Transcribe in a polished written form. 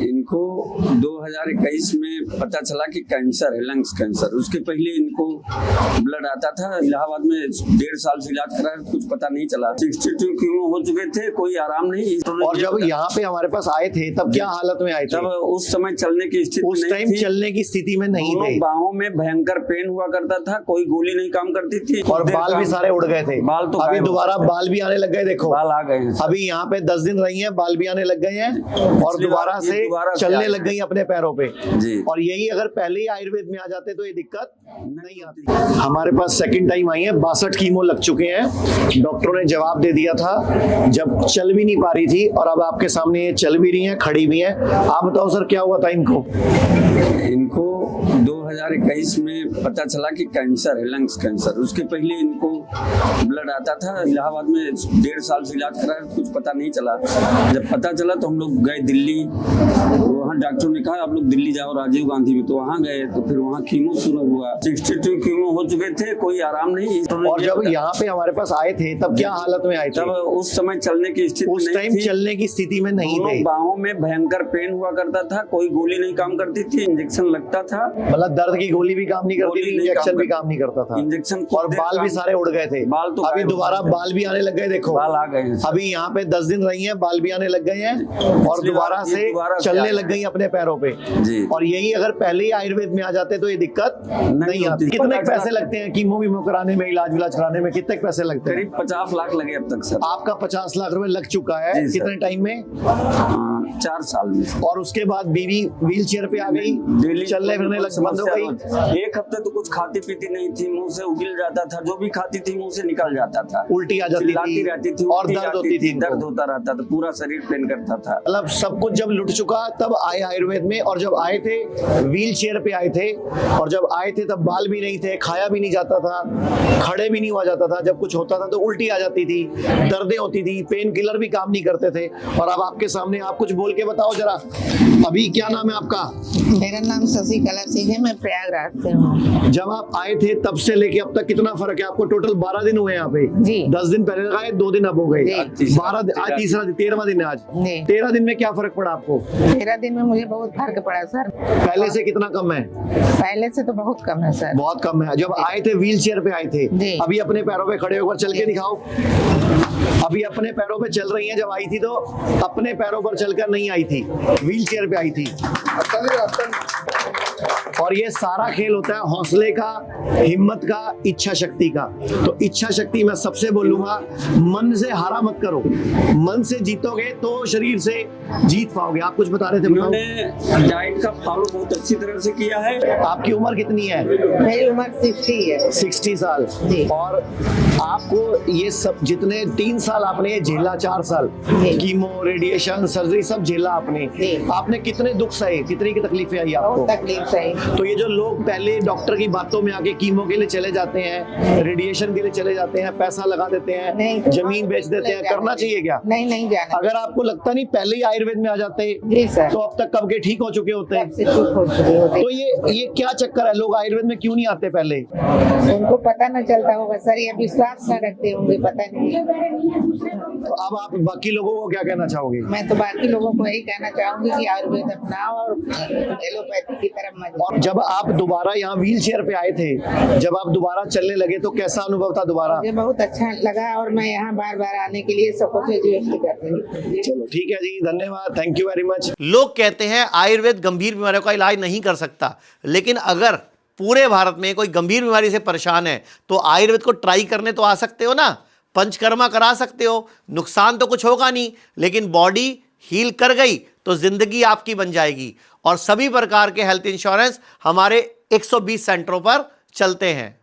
इनको 2021 में पता चला कि कैंसर है, लंग्स कैंसर। उसके पहले इनको ब्लड आता था। इलाहाबाद में 1.5 साल से इलाज करा, कुछ पता नहीं चला। 62 कीमो हो चुके थे, कोई आराम नहीं। और जब यहाँ पे हमारे पास आए थे तब क्या हालत में आए थे? तब उस समय चलने की स्थिति उस टाइम चलने की स्थिति में नहीं थे। बाहों में भयंकर पेन हुआ करता था, कोई गोली नहीं काम करती थी और बाल भी सारे उड़ गए थे। बाल तो अभी दोबारा बाल भी आने लग गए, देखो बाल आ गए हैं। अभी यहाँ पे 10 दिन रही हैं, बाल भी आने लग गए हैं और दोबारा से चलने लग गई अपने पैरों पे जी। और यही अगर पहले ही आयुर्वेद में आ जाते तो ये दिक्कत नहीं आती। हमारे पास सेकंड टाइम आई है, 62 कीमो लग चुके हैं। डॉक्टरों ने जवाब दे दिया था जब चल भी नहीं पा रही थी और अब आपके सामने ये चल भी रही है, खड़ी भी है। आप बताओ सर क्या हुआ था इनको? 2021 में पता चला कि कैंसर है, लंग्स कैंसर। उसके पहले इनको ब्लड आता था। इलाहाबाद में 1.5 साल से इलाज करा, कुछ पता नहीं चला। जब पता चला तो हम लोग गए दिल्ली। वहाँ डॉक्टर ने कहा आप लोग दिल्ली जाओ, राजीव गांधी में। तो वहाँ गए तो फिर वहाँ कीमो शुरू हुआ। 62 कीमो हो चुके थे, कोई आराम नहीं। और जब यहाँ पे हमारे पास आए थे तब क्या हालत में आए थे? तब उस समय चलने की स्थिति उस टाइम चलने की स्थिति में नहीं थे। बाहों में भयंकर पेन हुआ करता था, कोई गोली नहीं काम करती थी, इंजेक्शन लगता था। मतलब दर्द की गोली भी काम नहीं करती थी, इंजेक्शन भी काम नहीं करता था, इंजेक्शन और बाल भी सारे उड़ गए थे। बाल तो अभी दोबारा बाल भी आने लग गए, देखो बाल आ गए हैं। अभी यहाँ पे 10 दिन रही हैं, बाल भी आने लग गए हैं और दोबारा से चलने लग गई अपने पैरों पे जी। और यही अगर पहले ही आयुर्वेद में आ जाते तो ये दिक्कत नहीं आती। कितने पैसे लगते हैं कीमो वीमो कराने में, इलाज विलाज कराने में? कितने पैसे लगते हैं? करीब 50 लाख लगे अब तक सर। आपका 50 लाख रुपए लग चुका है। कितने टाइम में? 4 साल में। और उसके बाद बीवी व्हील चेयर पे आ गई, डेली चलने फिरने लग बंद हो गई। एक हफ्ते तो कुछ खाती पीती नहीं थी, मुंह से उगिल जाता था, जो भी खाती थी मुंह से निकल जाता था, उल्टी आ जाती थी, रहती थी और दर्द होती थी, दर्द होता रहता था, पूरा शरीर पेन करता था। मतलब सब कुछ जब लुट चुका तब आए आयुर्वेद में। और जब आए थे व्हील चेयर पे आए थे और जब आए थे तब बाल भी नहीं थे, खाया भी नहीं जाता था, खड़े भी नहीं हुआ जाता था। जब कुछ होता था तो उल्टी आ जाती थी, दर्दें होती थी, पेन किलर भी काम नहीं करते थे। और अब आपके सामने आप कुछ बोल के बताओ जरा। अभी क्या नाम है आपका? मेरा नाम शशिकला सिंह है, मैं प्रयागराज से हूँ। जब आप आए थे तब से लेके अब तक कितना फर्क है आपको? टोटल 12 दिन हुए यहाँ पे जी। 10 दिन पहले लगाए, 2 दिन अब हो गए, 12 आज तीसरा 13वां दिन है आज। 13 दिन में क्या फर्क पड़ा आपको? 13 दिन में मुझे बहुत फर्क पड़ा सर। पहले से कितना कम है? पहले से तो बहुत कम है सर, बहुत कम है। जब आए थे व्हील चेयर पे आए थे, अभी अपने पैरों पे खड़े होकर चल के दिखाओ। अभी अपने पैरों पे चल रही हैं, जब आई थी तो अपने पैरों पर चलकर नहीं आई थी, व्हील चेयर पे आई थी। और ये सारा खेल होता है हौसले का, हिम्मत का, इच्छा शक्ति का। तो इच्छा शक्ति मैं सबसे बोलूंगा, मन से हारा मत करो, मन से जीतोगे तो शरीर से जीत पाओगे। आप कुछ बता रहे थे? मैंने डाइट का फॉलो बहुत अच्छी तरह से किया है। आपकी उम्र कितनी है? मेरी उम्र 60 है। 60 साल। और आपको ये सब जितने 3 साल आपने झेला, 4 साल कीमो, रेडिएशन, सर्जरी सब झेला आपने कितने दुख सहे, कितनी की तकलीफें आई आपको? तकलीफ सही। तो ये जो लोग पहले डॉक्टर की बातों में आके कीमो के लिए चले जाते हैं, रेडिएशन के लिए चले जाते हैं, पैसा लगा देते हैं, जमीन बेच देते हैं, करना चाहिए क्या? नहीं जाना। अगर आपको लगता नहीं पहले ही आयुर्वेद में आ जाते जी सर, तो अब तक कब के ठीक हो चुके होते हैं। तो ये क्या चक्कर है, लोग आयुर्वेद में क्यों नहीं आते? पहले उनको पता न चलता होगा सर, या विश्वास न रखते होंगे, पता नहीं। तो अब आप बाकी लोगों को क्या कहना चाहोगे? मैं तो बाकी लोगों को यही कहना चाहूंगी कि आयुर्वेद अपनाओ और एलोपैथी की तरफ मत जाओ। जब आप दोबारा यहाँ व्हील चेयर पे आए थे, जब आप दोबारा चलने लगे तो कैसा अनुभव था दोबारा? मुझे बहुत अच्छा लगा और मैं यहाँ बार बार आने के लिए सबको व्यक्त करती हूँ। चलो ठीक है जी, धन्यवाद, थैंक यू वेरी मच। लोग कहते हैं आयुर्वेद गंभीर बीमारियों का इलाज नहीं कर सकता, लेकिन अगर पूरे भारत में कोई गंभीर बीमारी से परेशान है तो आयुर्वेद को ट्राई करने तो आ सकते हो ना, पंचकर्मा करा सकते हो, नुकसान तो कुछ होगा नहीं, लेकिन बॉडी हील कर गई तो जिंदगी आपकी बन जाएगी। और सभी प्रकार के हेल्थ इंश्योरेंस हमारे 120 सेंटरों पर चलते हैं।